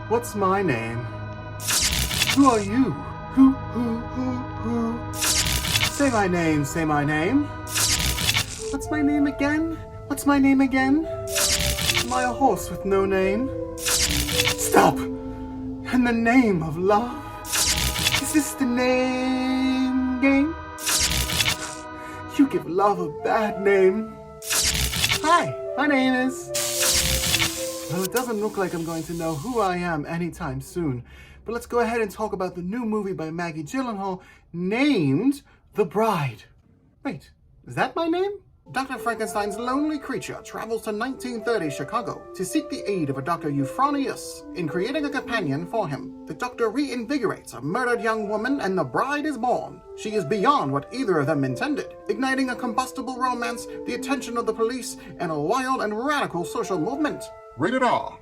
What's my name? Who are you? Who? Say my name, say my name. What's my name again? What's my name again? Am I a horse with no name? Stop! In the name of love? Is this the name game? You give love a bad name. Hi, my name is... Well, it doesn't look like I'm going to know who I am anytime soon, but let's go ahead and talk about the new movie by Maggie Gyllenhaal named The Bride. Wait, is that my name? Dr. Frankenstein's lonely creature travels to 1930 Chicago to seek the aid of a Dr. Euphonius in creating a companion for him. The doctor reinvigorates a murdered young woman and the bride is born. She is beyond what either of them intended, igniting a combustible romance, the attention of the police, and a wild and radical social movement. Rated R.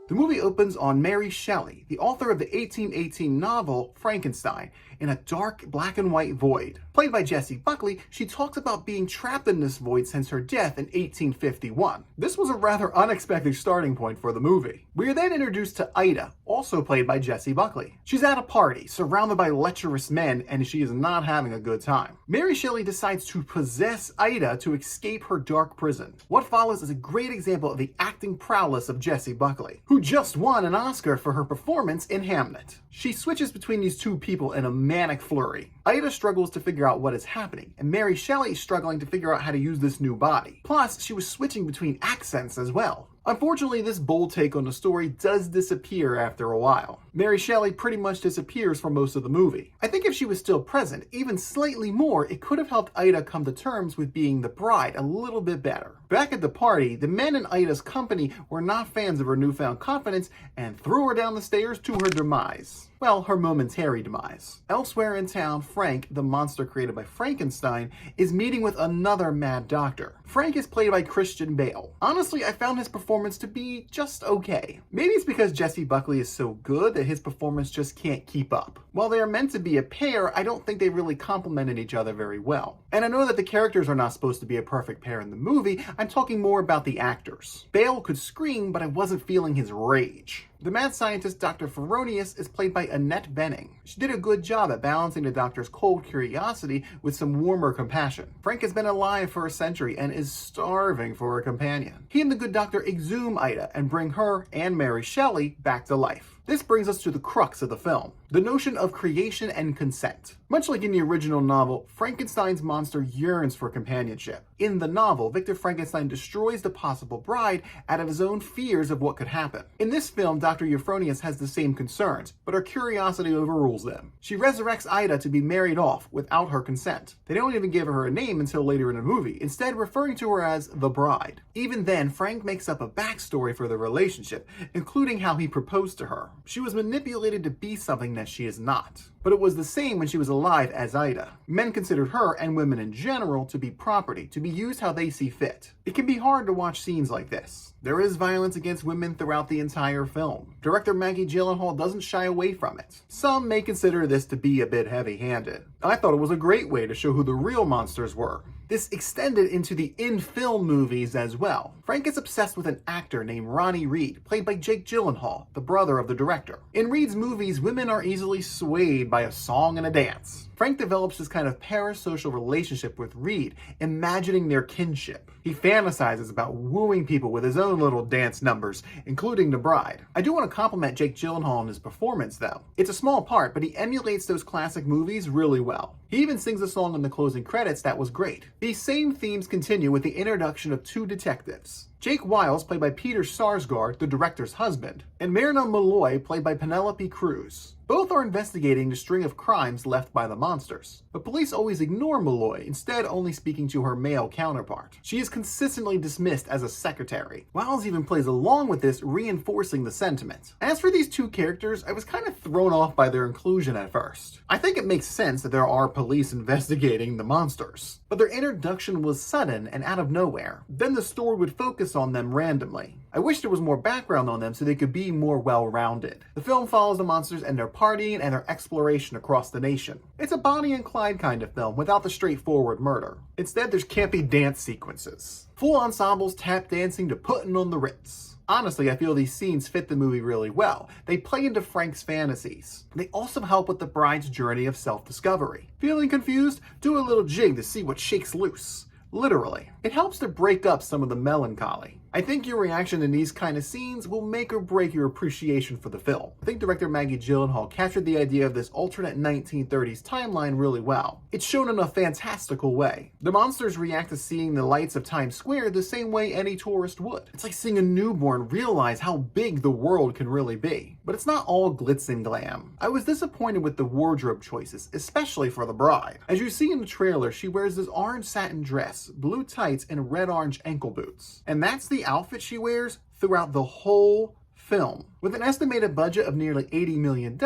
The movie opens on Mary Shelley, the author of the 1818 novel Frankenstein, in a dark black and white void. Played by Jessie Buckley, she talks about being trapped in this void since her death in 1851. This was a rather unexpected starting point for the movie. We are then introduced to Ida, also played by Jessie Buckley. She's at a party, surrounded by lecherous men, and she is not having a good time. Mary Shelley decides to possess Ida to escape her dark prison. What follows is a great example of the acting prowess of Jessie Buckley, who just won an Oscar for her performance in Hamlet. She switches between these two people in a manic flurry. Ida struggles to figure out what is happening, and Mary Shelley is struggling to figure out how to use this new body. Plus, she was switching between accents as well. Unfortunately, this bold take on the story does disappear after a while. Mary Shelley pretty much disappears for most of the movie. I think if she was still present, even slightly more, it could have helped Ida come to terms with being the bride a little bit better. Back at the party, the men in Ida's company were not fans of her newfound confidence and threw her down the stairs to her demise. Well, her momentary demise. Elsewhere in town, Frank, the monster created by Frankenstein, is meeting with another mad doctor. Frank is played by Christian Bale. Honestly, I found his performance to be just okay. Maybe it's because Jessie Buckley is so good that his performance just can't keep up. While they are meant to be a pair, I don't think they really complemented each other very well. And I know that the characters are not supposed to be a perfect pair in the movie, I'm talking more about the actors. Bale could scream, but I wasn't feeling his rage. The mad scientist Dr. Feronius is played by Annette Bening. She did a good job at balancing the doctor's cold curiosity with some warmer compassion. Frank has been alive for a century and is starving for a companion. He and the good doctor exhume Ida and bring her and Mary Shelley back to life. This brings us to the crux of the film, the notion of creation and consent. Much like in the original novel, Frankenstein's monster yearns for companionship. In the novel, Victor Frankenstein destroys the possible bride out of his own fears of what could happen. In this film, Dr. Euphonius has the same concerns, but her curiosity overrules them. She resurrects Ida to be married off without her consent. They don't even give her a name until later in the movie, instead referring to her as the bride. Even then, Frank makes up a backstory for the relationship, including how he proposed to her. She was manipulated to be something that she is not. But it was the same when she was alive as Ida. Men considered her, and women in general, to be property, to be used how they see fit. It can be hard to watch scenes like this. There is violence against women throughout the entire film. Director Maggie Gyllenhaal doesn't shy away from it. Some may consider this to be a bit heavy-handed. I thought it was a great way to show who the real monsters were. This extended into the in-film movies as well. Frank is obsessed with an actor named Ronnie Reed, played by Jake Gyllenhaal, the brother of the director. In Reed's movies, women are easily swayed by a song and a dance. Frank develops this kind of parasocial relationship with Reed, imagining their kinship. He fantasizes about wooing people with his own little dance numbers, including the bride. I do want to compliment Jake Gyllenhaal on his performance, though. It's a small part, but he emulates those classic movies really well. He even sings a song in the closing credits that was great. These same themes continue with the introduction of two detectives. Jake Wiles, played by Peter Sarsgaard, the director's husband, and Myrna Malloy, played by Penelope Cruz. Both are investigating the string of crimes left by the monsters. But police always ignore Malloy, instead only speaking to her male counterpart. She is consistently dismissed as a secretary. Wiles even plays along with this, reinforcing the sentiment. As for these two characters, I was kind of thrown off by their inclusion at first. I think it makes sense that there are police investigating the monsters, but their introduction was sudden and out of nowhere. Then the story would focus focus on them randomly. I wish there was more background on them so they could be more well-rounded. The film follows the monsters and their partying and their exploration across the nation. It's a Bonnie and Clyde kind of film without the straightforward murder. Instead, there's campy dance sequences. Full ensembles tap dancing to Puttin' on the Ritz. Honestly, I feel these scenes fit the movie really well. They play into Frank's fantasies. They also help with the bride's journey of self-discovery. Feeling confused? Do a little jig to see what shakes loose. Literally. It helps to break up some of the melancholy. I think your reaction in these kind of scenes will make or break your appreciation for the film. I think director Maggie Gyllenhaal captured the idea of this alternate 1930s timeline really well. It's shown in a fantastical way. The monsters react to seeing the lights of Times Square the same way any tourist would. It's like seeing a newborn realize how big the world can really be. But it's not all glitz and glam. I was disappointed with the wardrobe choices, especially for the bride. As you see in the trailer, she wears this orange satin dress, blue tights, and red-orange ankle boots. And that's the outfit she wears throughout the whole film. With an estimated budget of nearly $80 million,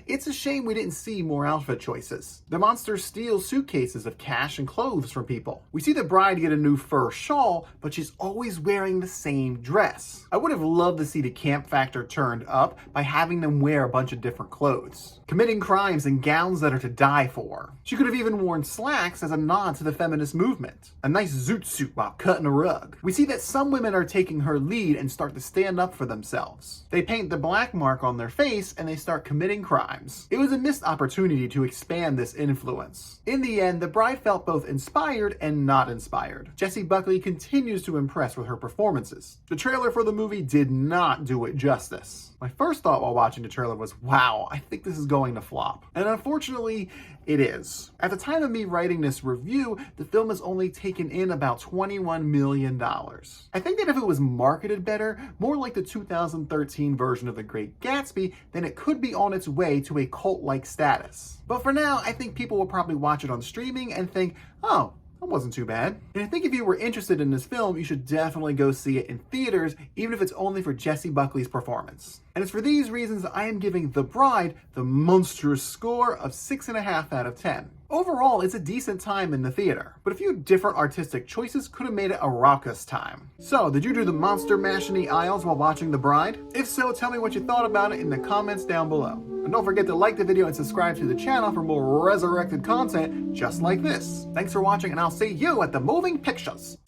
it's a shame we didn't see more outfit choices. The monsters steal suitcases of cash and clothes from people. We see the bride get a new fur shawl, but she's always wearing the same dress. I would have loved to see the camp factor turned up by having them wear a bunch of different clothes, committing crimes in gowns that are to die for. She could have even worn slacks as a nod to the feminist movement. A nice zoot suit while cutting a rug. We see that some women are taking her lead and start to stand up for themselves. They paint the black mark on their face and they start committing crimes. It was a missed opportunity to expand this influence. In the end, the bride felt both inspired and not inspired. Jessie Buckley continues to impress with her performances. The trailer for the movie did not do it justice. My first thought while watching the trailer was, wow, I think this is going to flop. And unfortunately, it is. At the time of me writing this review, the film has only taken in about $21 million. I think that if it was marketed better, more like the 2013 version of The Great Gatsby, then it could be on its way to a cult-like status. But for now, I think people will probably watch it on streaming and think, oh, that wasn't too bad. And I think if you were interested in this film, you should definitely go see it in theaters, even if it's only for Jessie Buckley's performance. And it's for these reasons I am giving The Bride the monstrous score of 6.5 out of 10. Overall, it's a decent time in the theater, but a few different artistic choices could have made it a raucous time. So, did you do the monster mash in the aisles while watching The Bride? If so, tell me what you thought about it in the comments down below. And don't forget to like the video and subscribe to the channel for more resurrected content just like this. Thanks for watching, and I'll see you at the moving pictures.